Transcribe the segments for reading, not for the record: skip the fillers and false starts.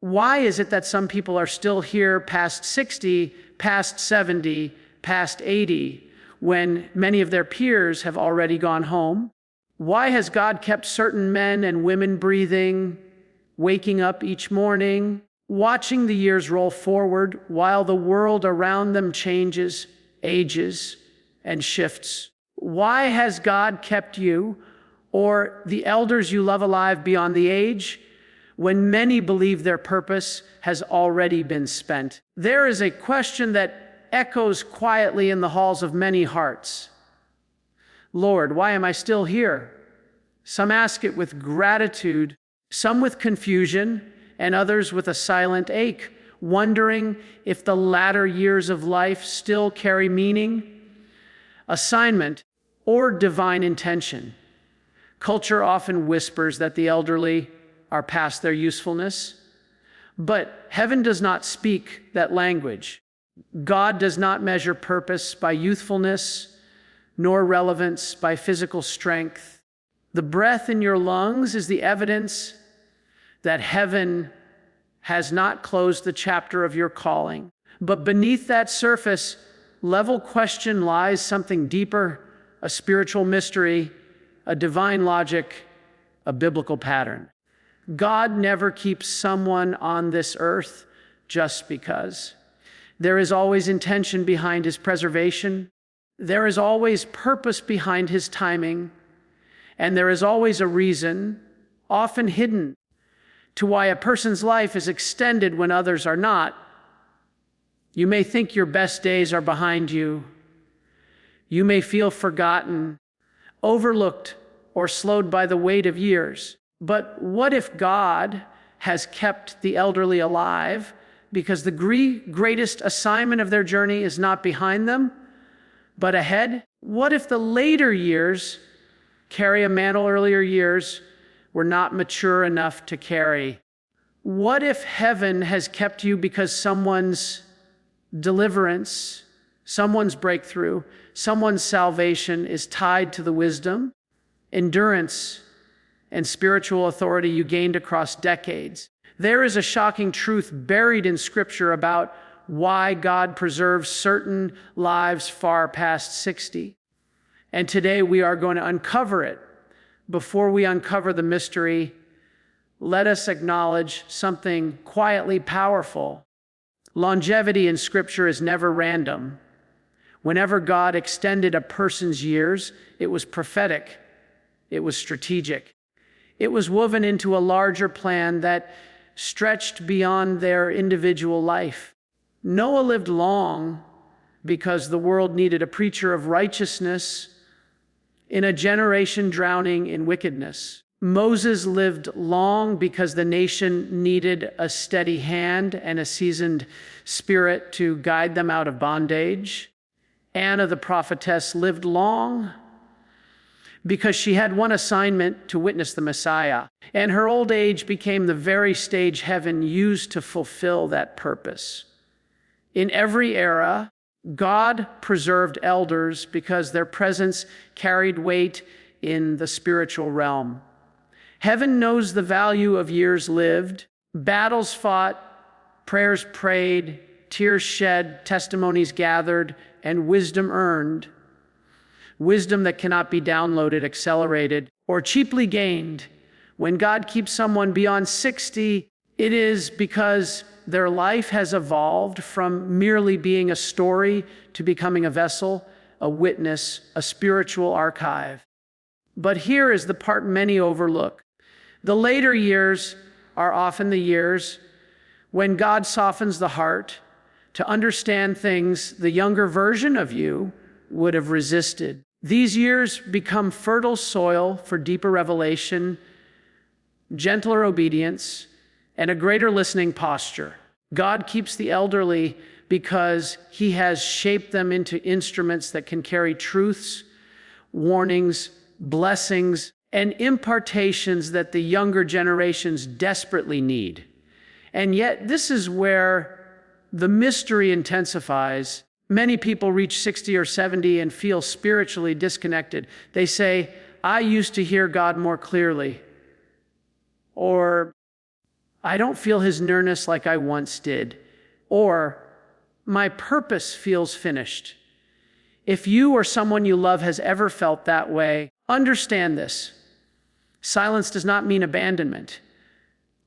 Why is it that some people are still here past 60, past 70, past 80, when many of their peers have already gone home? Why has God kept certain men and women breathing, waking up each morning, watching the years roll forward while the world around them changes, ages, and shifts? Why has God kept you or the elders you love alive beyond the age when many believe their purpose has already been spent? There is a question that echoes quietly in the halls of many hearts. Lord, why am I still here? Some ask it with gratitude, some with confusion, and others with a silent ache, wondering if the latter years of life still carry meaning, assignment, or divine intention. Culture often whispers that the elderly are past their usefulness, but heaven does not speak that language. God does not measure purpose by youthfulness, nor relevance by physical strength. The breath in your lungs is the evidence that heaven has not closed the chapter of your calling. But beneath that surface level question lies something deeper, a spiritual mystery, a divine logic, a biblical pattern. God never keeps someone on this earth just because. There is always intention behind his preservation. There is always purpose behind his timing. And there is always a reason, often hidden, to why a person's life is extended when others are not. You may think your best days are behind you. You may feel forgotten, overlooked, or slowed by the weight of years. But what if God has kept the elderly alive because the greatest assignment of their journey is not behind them, but ahead? What if the later years carry a mantle earlier years were not mature enough to carry? What if heaven has kept you because someone's deliverance, someone's breakthrough, someone's salvation is tied to the wisdom, endurance, and spiritual authority you gained across decades? There is a shocking truth buried in Scripture about why God preserves certain lives far past 60. And today we are going to uncover it. Before we uncover the mystery, let us acknowledge something quietly powerful. Longevity in Scripture is never random. Whenever God extended a person's years, it was prophetic. It was strategic. It was woven into a larger plan that stretched beyond their individual life. Noah lived long because the world needed a preacher of righteousness in a generation drowning in wickedness. Moses lived long because the nation needed a steady hand and a seasoned spirit to guide them out of bondage. Anna the prophetess lived long because she had one assignment: to witness the Messiah. And her old age became the very stage heaven used to fulfill that purpose. In every era, God preserved elders because their presence carried weight in the spiritual realm. Heaven knows the value of years lived, battles fought, prayers prayed, tears shed, testimonies gathered, and wisdom earned. Wisdom that cannot be downloaded, accelerated, or cheaply gained. When God keeps someone beyond 60, it is because their life has evolved from merely being a story to becoming a vessel, a witness, a spiritual archive. But here is the part many overlook. The later years are often the years when God softens the heart to understand things the younger version of you would have resisted. These years become fertile soil for deeper revelation, gentler obedience, and a greater listening posture. God keeps the elderly because he has shaped them into instruments that can carry truths, warnings, blessings, and impartations that the younger generations desperately need. And yet, this is where the mystery intensifies. Many people reach 60 or 70 and feel spiritually disconnected. They say, I used to hear God more clearly. Or, I don't feel his nearness like I once did. Or, my purpose feels finished. If you or someone you love has ever felt that way, understand this. Silence does not mean abandonment.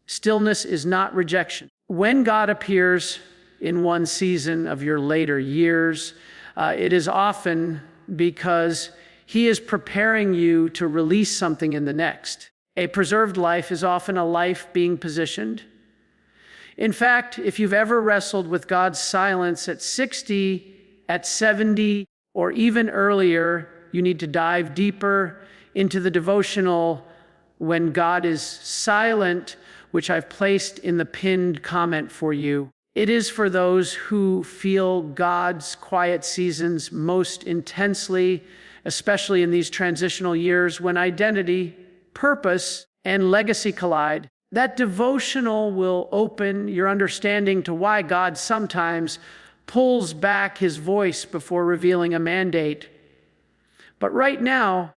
Stillness is not rejection. When God appears in one season of your later years, it is often because he is preparing you to release something in the next. A preserved life is often a life being positioned. In fact, if you've ever wrestled with God's silence at 60, at 70, or even earlier, you need to dive deeper into the devotional When God is Silent, which I've placed in the pinned comment for you. It is for those who feel God's quiet seasons most intensely, especially in these transitional years when identity, purpose, and legacy collide. That devotional will open your understanding to why God sometimes pulls back his voice before revealing a mandate. But right now,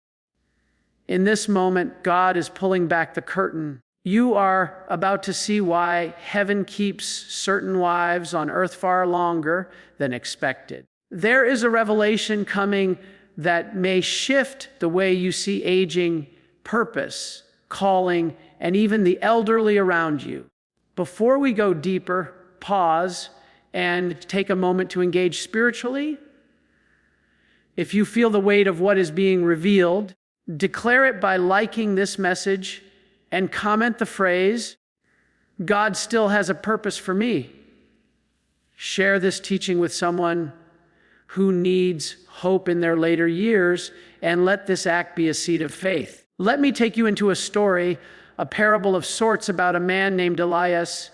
in this moment, God is pulling back the curtain. You are about to see why heaven keeps certain wives on earth far longer than expected. There is a revelation coming that may shift the way you see aging, purpose, calling, and even the elderly around you. Before we go deeper, pause and take a moment to engage spiritually. If you feel the weight of what is being revealed, declare it by liking this message and comment the phrase, God still has a purpose for me. Share this teaching with someone who needs hope in their later years, and let this act be a seed of faith. Let me take you into a story, a parable of sorts about a man named Elias.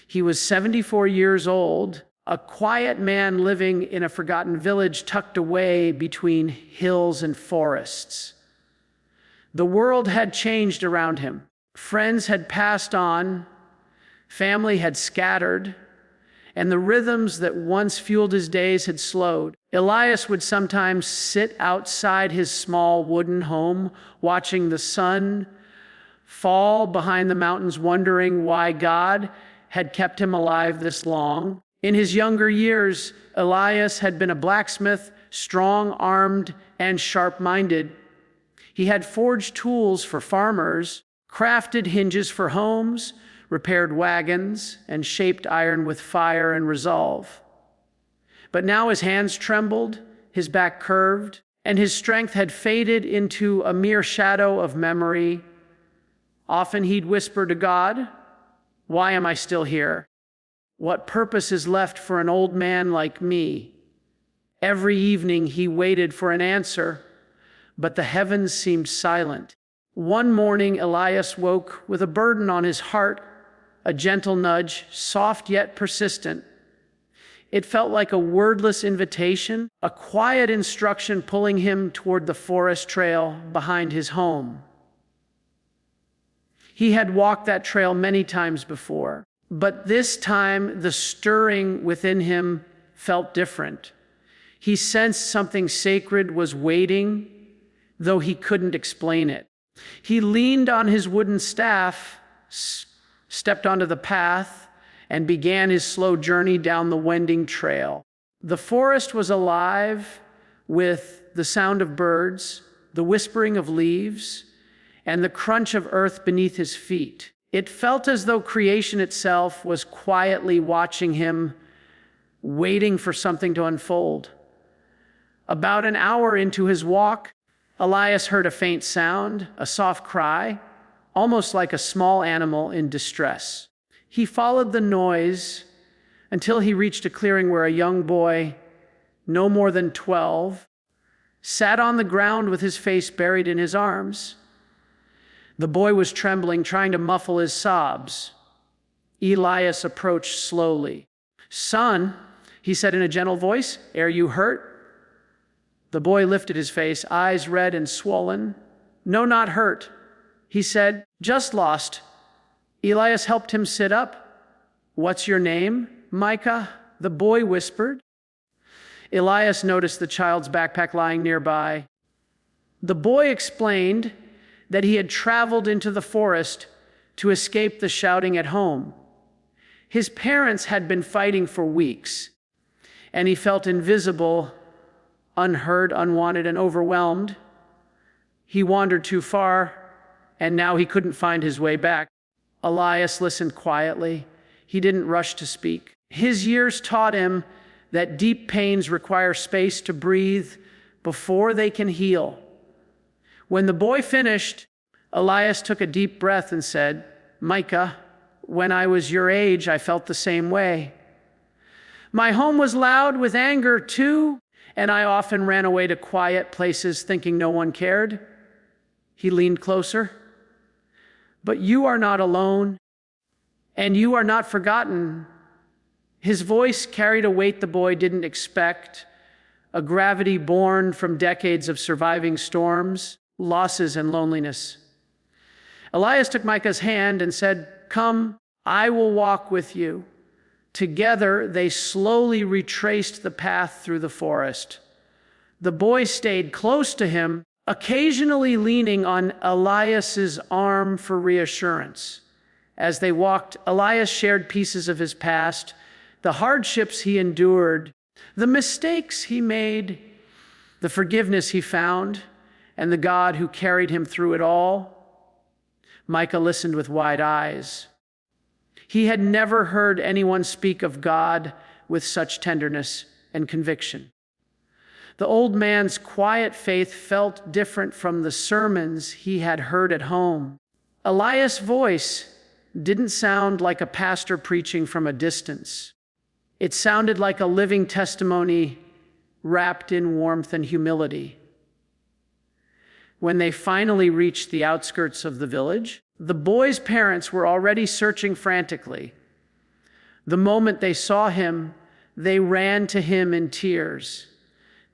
He was 74 years old, a quiet man living in a forgotten village tucked away between hills and forests. The world had changed around him. Friends had passed on, family had scattered, and the rhythms that once fueled his days had slowed. Elias would sometimes sit outside his small wooden home, watching the sun fall behind the mountains, wondering why God had kept him alive this long. In his younger years, Elias had been a blacksmith, strong-armed and sharp-minded. He had forged tools for farmers, crafted hinges for homes, repaired wagons, and shaped iron with fire and resolve. But now his hands trembled, his back curved, and his strength had faded into a mere shadow of memory. Often he'd whisper to God, "Why am I still here? What purpose is left for an old man like me?" Every evening he waited for an answer, but the heavens seemed silent. One morning, Elias woke with a burden on his heart, a gentle nudge, soft yet persistent. It felt like a wordless invitation, a quiet instruction pulling him toward the forest trail behind his home. He had walked that trail many times before, but this time the stirring within him felt different. He sensed something sacred was waiting, though he couldn't explain it. He leaned on his wooden staff, stepped onto the path, and began his slow journey down the winding trail. The forest was alive with the sound of birds, the whispering of leaves, and the crunch of earth beneath his feet. It felt as though creation itself was quietly watching him, waiting for something to unfold. About an hour into his walk, Elias heard a faint sound, a soft cry, almost like a small animal in distress. He followed the noise until he reached a clearing where a young boy, no more than 12, sat on the ground with his face buried in his arms. The boy was trembling, trying to muffle his sobs. Elias approached slowly. "Son," he said in a gentle voice, "are you hurt?" The boy lifted his face, eyes red and swollen. "No, not hurt," he said, "just lost." Elias helped him sit up. "What's your name, Micah?" the boy whispered. Elias noticed the child's backpack lying nearby. The boy explained that he had traveled into the forest to escape the shouting at home. His parents had been fighting for weeks, and he felt invisible, unheard, unwanted, and overwhelmed. He wandered too far, and now he couldn't find his way back. Elias listened quietly. He didn't rush to speak. His years taught him that deep pains require space to breathe before they can heal. When the boy finished, Elias took a deep breath and said, "Micah, when I was your age, I felt the same way. My home was loud with anger too, and I often ran away to quiet places thinking no one cared." He leaned closer. "But you are not alone, and you are not forgotten." His voice carried a weight the boy didn't expect, a gravity born from decades of surviving storms, losses, and loneliness. Elias took Micah's hand and said, "Come, I will walk with you." Together, they slowly retraced the path through the forest. The boy stayed close to him, occasionally leaning on Elias's arm for reassurance. As they walked, Elias shared pieces of his past, the hardships he endured, the mistakes he made, the forgiveness he found, and the God who carried him through it all. Micah listened with wide eyes. He had never heard anyone speak of God with such tenderness and conviction. The old man's quiet faith felt different from the sermons he had heard at home. Elias' voice didn't sound like a pastor preaching from a distance. It sounded like a living testimony wrapped in warmth and humility. When they finally reached the outskirts of the village, the boy's parents were already searching frantically. The moment they saw him, they ran to him in tears.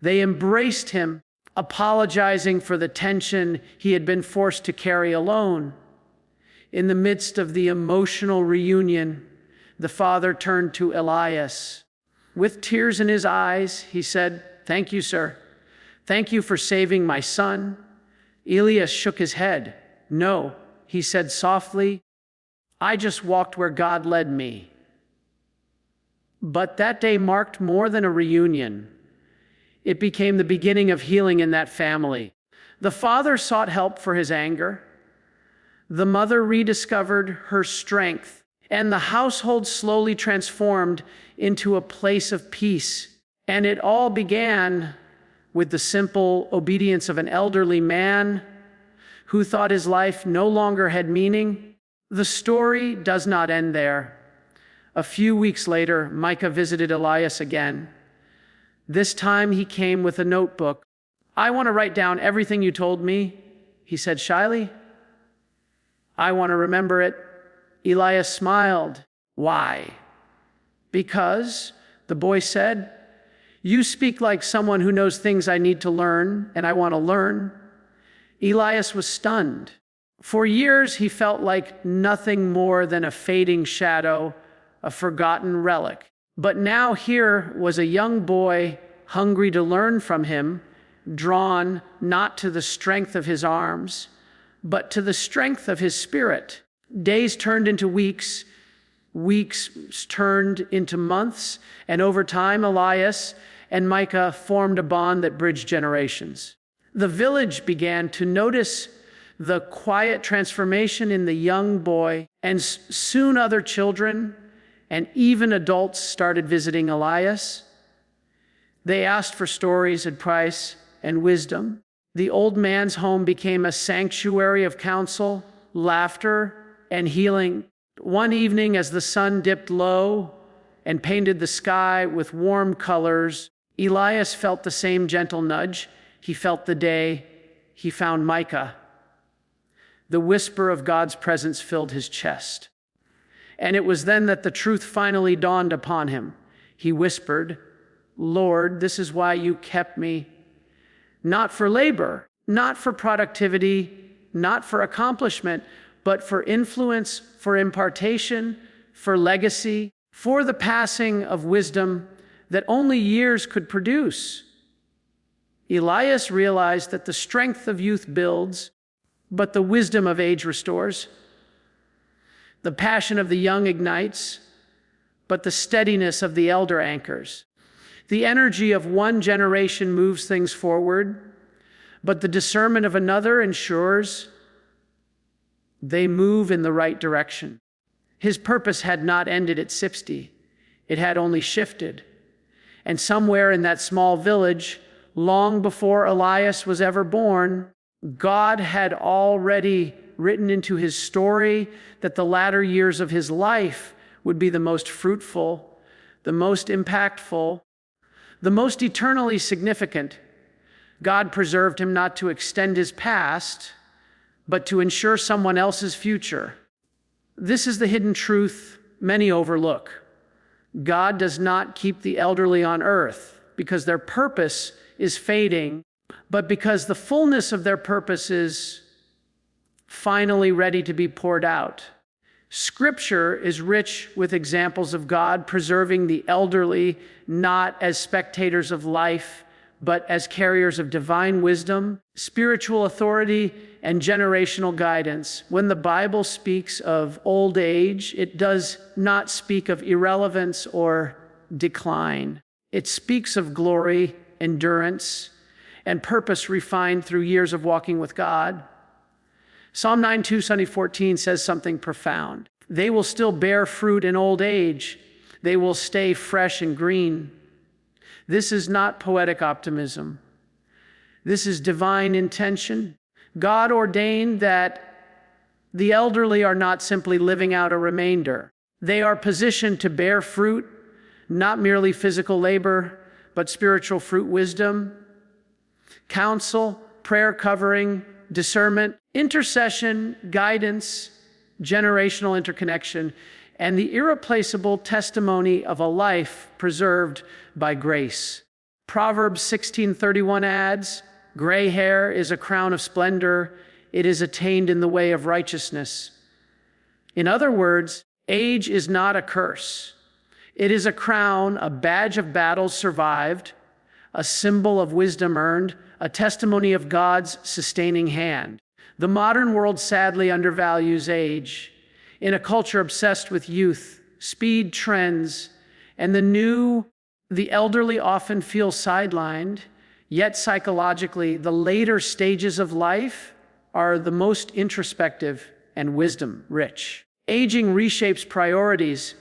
They embraced him, apologizing for the tension he had been forced to carry alone. In the midst of the emotional reunion, the father turned to Elias. With tears in his eyes, he said, "Thank you, sir. Thank you for saving my son." Elias shook his head. "No," he said softly, "I just walked where God led me." But that day marked more than a reunion. It became the beginning of healing in that family. The father sought help for his anger. The mother rediscovered her strength, and the household slowly transformed into a place of peace. And it all began with the simple obedience of an elderly man who thought his life no longer had meaning. The story does not end there. A few weeks later, Micah visited Elias again. This time he came with a notebook. "I want to write down everything you told me," he said shyly. "I want to remember it." Elias smiled. "Why?" "Because," the boy said, "you speak like someone who knows things I need to learn, and I want to learn." Elias was stunned. For years, he felt like nothing more than a fading shadow, a forgotten relic. But now here was a young boy hungry to learn from him, drawn not to the strength of his arms, but to the strength of his spirit. Days turned into weeks, weeks turned into months, and over time, Elias and Micah formed a bond that bridged generations. The village began to notice the quiet transformation in the young boy, and soon other children and even adults started visiting Elias. They asked for stories, advice, and wisdom. The old man's home became a sanctuary of counsel, laughter, and healing. One evening, as the sun dipped low and painted the sky with warm colors, Elias felt the same gentle nudge. He felt the day he found Micah. The whisper of God's presence filled his chest. And it was then that the truth finally dawned upon him. He whispered, "Lord, this is why you kept me. Not for labor, not for productivity, not for accomplishment, but for influence, for impartation, for legacy, for the passing of wisdom that only years could produce." Elias realized that the strength of youth builds, but the wisdom of age restores. The passion of the young ignites, but the steadiness of the elder anchors. The energy of one generation moves things forward, but the discernment of another ensures they move in the right direction. His purpose had not ended at 60. It had only shifted. And somewhere in that small village, long before Elias was ever born, God had already written into his story that the latter years of his life would be the most fruitful, the most impactful, the most eternally significant. God preserved him not to extend his past, but to ensure someone else's future. This is the hidden truth many overlook. God does not keep the elderly on earth because their purpose is fading, but because the fullness of their purpose is finally ready to be poured out. Scripture is rich with examples of God preserving the elderly not as spectators of life, but as carriers of divine wisdom, spiritual authority, and generational guidance. When the Bible speaks of old age, it does not speak of irrelevance or decline. It speaks of glory, endurance, and purpose refined through years of walking with God. Psalm 9:2, Sunday 14 says something profound. They will still bear fruit in old age. They will stay fresh and green. This is not poetic optimism. This is divine intention. God ordained that the elderly are not simply living out a remainder. They are positioned to bear fruit, not merely physical labor, but spiritual fruit, wisdom, counsel, prayer covering, discernment, intercession, guidance, generational interconnection, and the irreplaceable testimony of a life preserved by grace. Proverbs 16:31 adds, "Gray hair is a crown of splendor. It is attained in the way of righteousness." In other words, age is not a curse. It is a crown, a badge of battles survived, a symbol of wisdom earned, a testimony of God's sustaining hand. The modern world sadly undervalues age. In a culture obsessed with youth, speed, trends, and the elderly often feel sidelined, yet psychologically, the later stages of life are the most introspective and wisdom-rich. Aging reshapes priorities.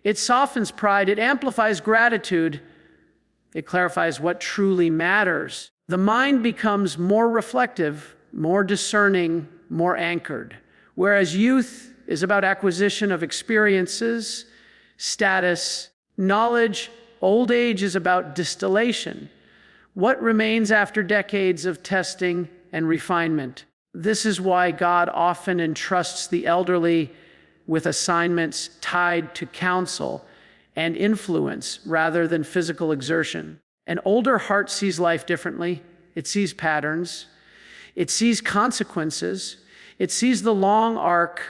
It softens pride. It amplifies gratitude. It clarifies what truly matters. The mind becomes more reflective, more discerning, more anchored. Whereas youth is about acquisition of experiences, status, knowledge, old age is about distillation. What remains after decades of testing and refinement? This is why God often entrusts the elderly with assignments tied to counsel and influence rather than physical exertion. An older heart sees life differently. It sees patterns. It sees consequences. It sees the long arc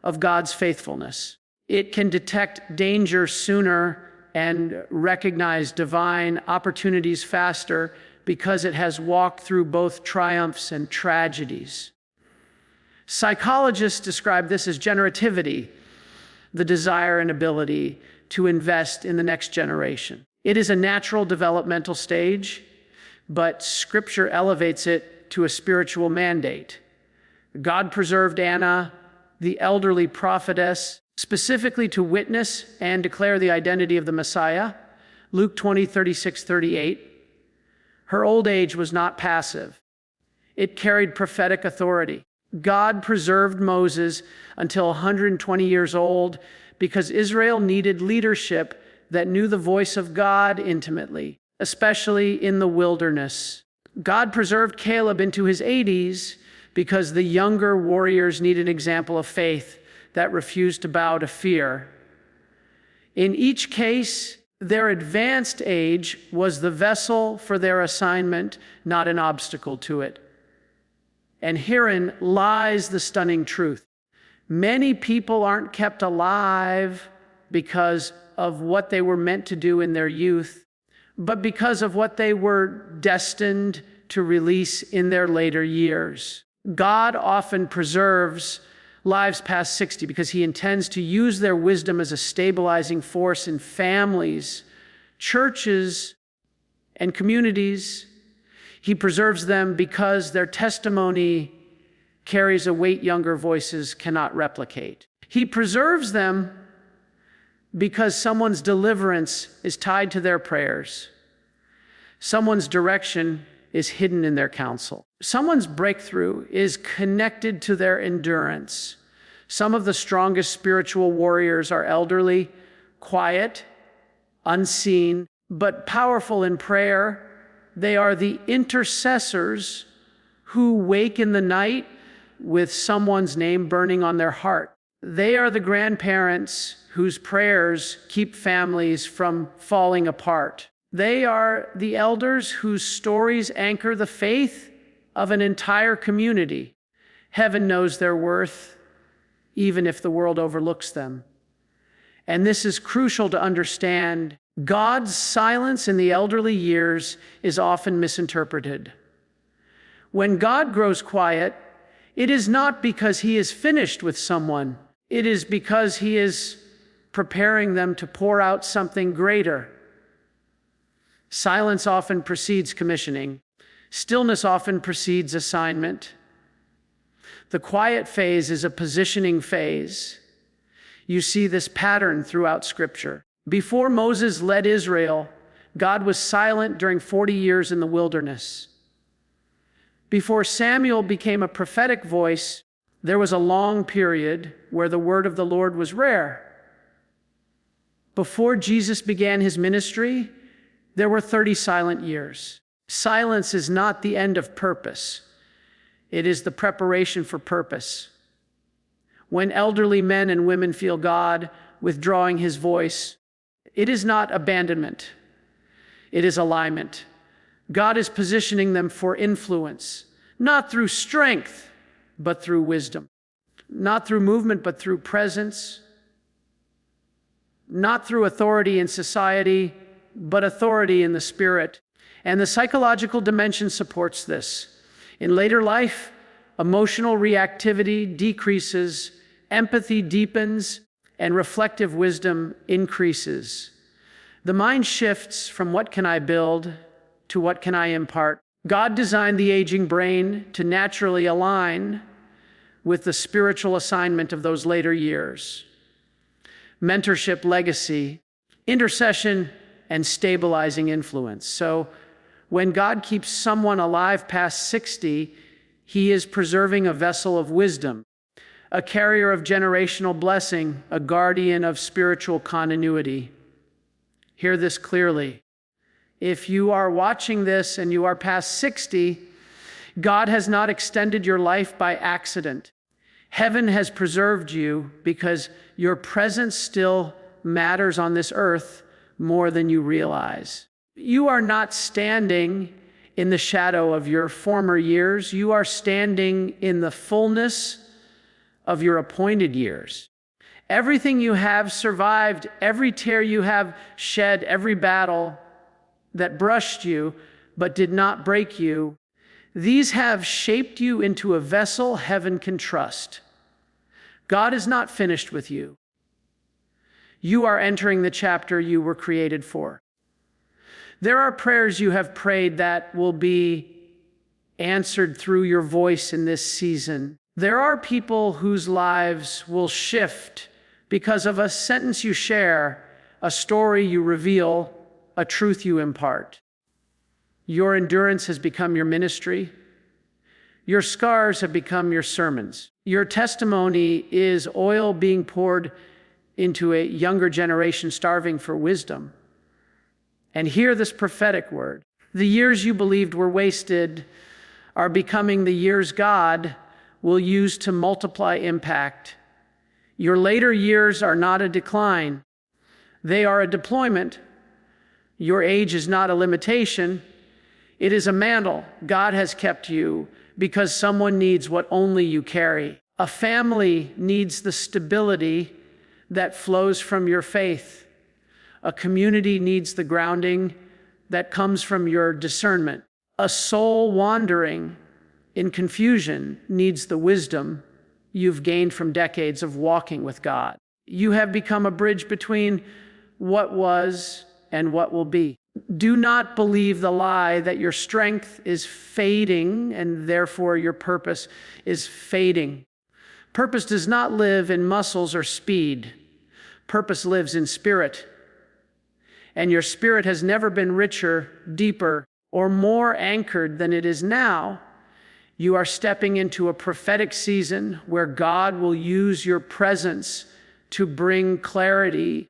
of God's faithfulness. It can detect danger sooner and recognize divine opportunities faster because it has walked through both triumphs and tragedies. Psychologists describe this as generativity, the desire and ability to invest in the next generation. It is a natural developmental stage, but Scripture elevates it to a spiritual mandate. God preserved Anna, the elderly prophetess, specifically to witness and declare the identity of the Messiah. Luke 20:36-38. Her old age was not passive. It carried prophetic authority. God preserved Moses until 120 years old because Israel needed leadership that knew the voice of God intimately, especially in the wilderness. God preserved Caleb into his 80s because the younger warriors needed an example of faith that refused to bow to fear. In each case, their advanced age was the vessel for their assignment, not an obstacle to it. And herein lies the stunning truth. Many people aren't kept alive because of what they were meant to do in their youth, but because of what they were destined to release in their later years. God often preserves lives past 60 because he intends to use their wisdom as a stabilizing force in families, churches, and communities. He preserves them because their testimony carries a weight younger voices cannot replicate. He preserves them because someone's deliverance is tied to their prayers. Someone's direction is hidden in their counsel. Someone's breakthrough is connected to their endurance. Some of the strongest spiritual warriors are elderly, quiet, unseen, but powerful in prayer. They are the intercessors who wake in the night with someone's name burning on their heart. They are the grandparents whose prayers keep families from falling apart. They are the elders whose stories anchor the faith of an entire community. Heaven knows their worth, even if the world overlooks them. And this is crucial to understand. God's silence in the elderly years is often misinterpreted. When God grows quiet, it is not because he is finished with someone. It is because he is preparing them to pour out something greater. Silence often precedes commissioning. Stillness often precedes assignment. The quiet phase is a positioning phase. You see this pattern throughout Scripture. Before Moses led Israel, God was silent during 40 years in the wilderness. Before Samuel became a prophetic voice, there was a long period where the word of the Lord was rare. Before Jesus began his ministry, there were 30 silent years. Silence is not the end of purpose. It is the preparation for purpose. When elderly men and women feel God withdrawing his voice, it is not abandonment. It is alignment. God is positioning them for influence, not through strength, but through wisdom. Not through movement, but through presence. Not through authority in society, but authority in the Spirit. And the psychological dimension supports this. In later life, emotional reactivity decreases, empathy deepens, and reflective wisdom increases. The mind shifts from what can I build to what can I impart. God designed the aging brain to naturally align with the spiritual assignment of those later years. Mentorship, legacy, intercession, and stabilizing influence. So when God keeps someone alive past 60, he is preserving a vessel of wisdom, a carrier of generational blessing, a guardian of spiritual continuity. Hear this clearly. If you are watching this and you are past 60, God has not extended your life by accident. Heaven has preserved you because your presence still matters on this earth more than you realize. You are not standing in the shadow of your former years. You are standing in the fullness of your appointed years. Everything you have survived, every tear you have shed, every battle that brushed you but did not break you, these have shaped you into a vessel heaven can trust. God is not finished with you. You are entering the chapter you were created for. There are prayers you have prayed that will be answered through your voice in this season. There are people whose lives will shift because of a sentence you share, a story you reveal, a truth you impart. Your endurance has become your ministry. Your scars have become your sermons. Your testimony is oil being poured into a younger generation starving for wisdom. And hear this prophetic word. The years you believed were wasted are becoming the years God will use to multiply impact. Your later years are not a decline. They are a deployment. Your age is not a limitation. It is a mantle. God has kept you because someone needs what only you carry. A family needs the stability that flows from your faith. A community needs the grounding that comes from your discernment. A soul wandering in confusion needs the wisdom you've gained from decades of walking with God. You have become a bridge between what was and what will be. Do not believe the lie that your strength is fading and therefore your purpose is fading. Purpose does not live in muscles or speed. Purpose lives in spirit. And your spirit has never been richer, deeper, or more anchored than it is now. You are stepping into a prophetic season where God will use your presence to bring clarity,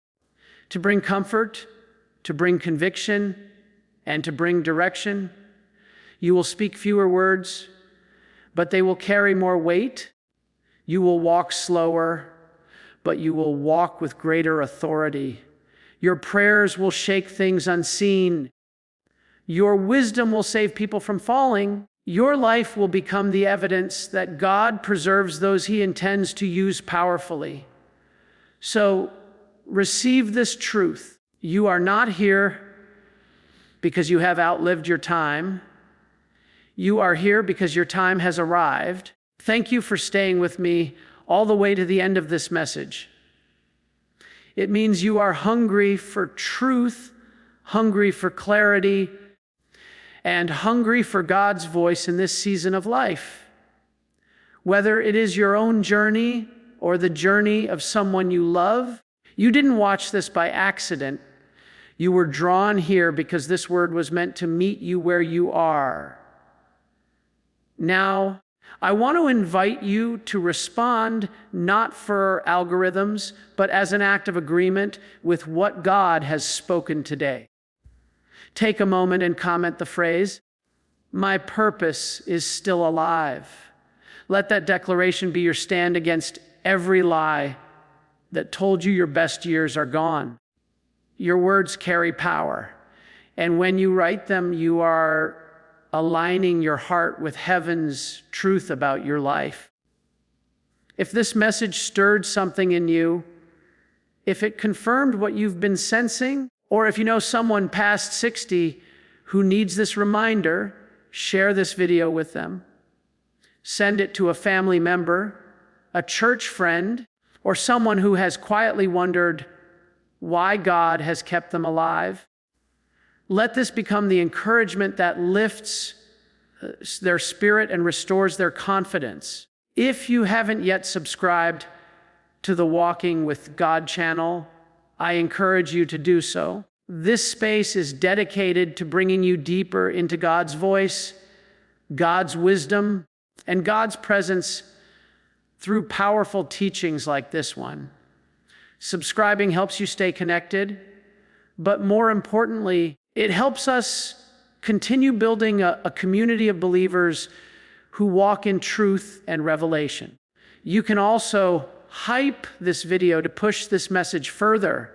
to bring comfort, to bring conviction, and to bring direction. You will speak fewer words, but they will carry more weight. You will walk slower, but you will walk with greater authority. Your prayers will shake things unseen. Your wisdom will save people from falling. Your life will become the evidence that God preserves those He intends to use powerfully. So receive this truth. You are not here because you have outlived your time. You are here because your time has arrived. Thank you for staying with me all the way to the end of this message. It means you are hungry for truth, hungry for clarity, and hungry for God's voice in this season of life. Whether it is your own journey or the journey of someone you love, you didn't watch this by accident. You were drawn here because this word was meant to meet you where you are. Now, I want to invite you to respond not for algorithms, but as an act of agreement with what God has spoken today. Take a moment and comment the phrase, "My purpose is still alive." Let that declaration be your stand against every lie that told you your best years are gone. Your words carry power, and when you write them, you are aligning your heart with heaven's truth about your life. If this message stirred something in you, if it confirmed what you've been sensing, or if you know someone past 60 who needs this reminder, share this video with them. Send it to a family member, a church friend, or someone who has quietly wondered why God has kept them alive. Let this become the encouragement that lifts their spirit and restores their confidence. If you haven't yet subscribed to the Walking with God channel, I encourage you to do so. This space is dedicated to bringing you deeper into God's voice, God's wisdom, and God's presence through powerful teachings like this one. Subscribing helps you stay connected, but more importantly, it helps us continue building a community of believers who walk in truth and revelation. You can also hype this video to push this message further.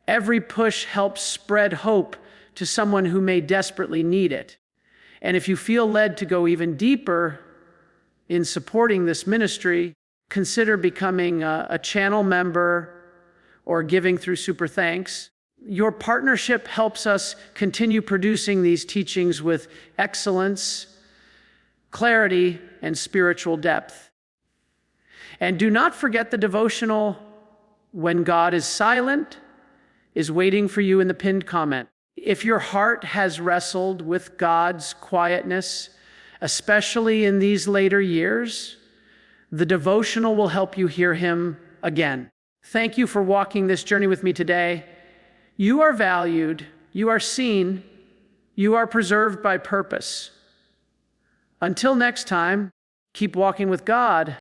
Every push helps spread hope to someone who may desperately need it. And if you feel led to go even deeper in supporting this ministry, consider becoming a channel member or giving through Super Thanks. Your partnership helps us continue producing these teachings with excellence, clarity, and spiritual depth. And do not forget the devotional, "When God is Silent," is waiting for you in the pinned comment. If your heart has wrestled with God's quietness, especially in these later years, the devotional will help you hear Him again. Thank you for walking this journey with me today. You are valued, you are seen, you are preserved by purpose. Until next time, keep walking with God.